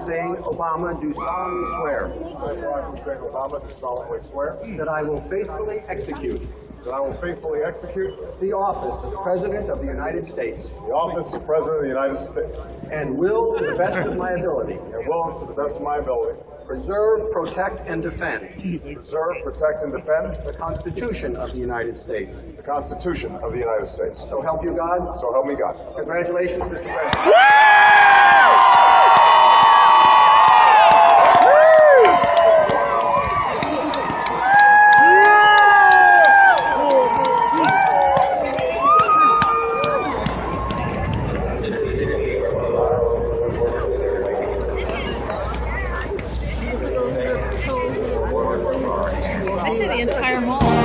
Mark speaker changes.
Speaker 1: Hussein Obama, do solemnly swear
Speaker 2: I, Barack Hussein Obama, do solemnly swear
Speaker 1: that I will faithfully execute
Speaker 2: that I will faithfully execute
Speaker 1: the office of President of the United States
Speaker 2: the office of President of the United States
Speaker 1: and will, to the best of my ability,
Speaker 2: and will, to the best of my ability,
Speaker 1: preserve, protect, and defend
Speaker 2: preserve, protect, and defend
Speaker 1: the Constitution of the United States.
Speaker 2: the Constitution of the United States.
Speaker 1: So help you God.
Speaker 2: So help me God.
Speaker 1: Congratulations, Mr. President.
Speaker 3: I say the entire mall.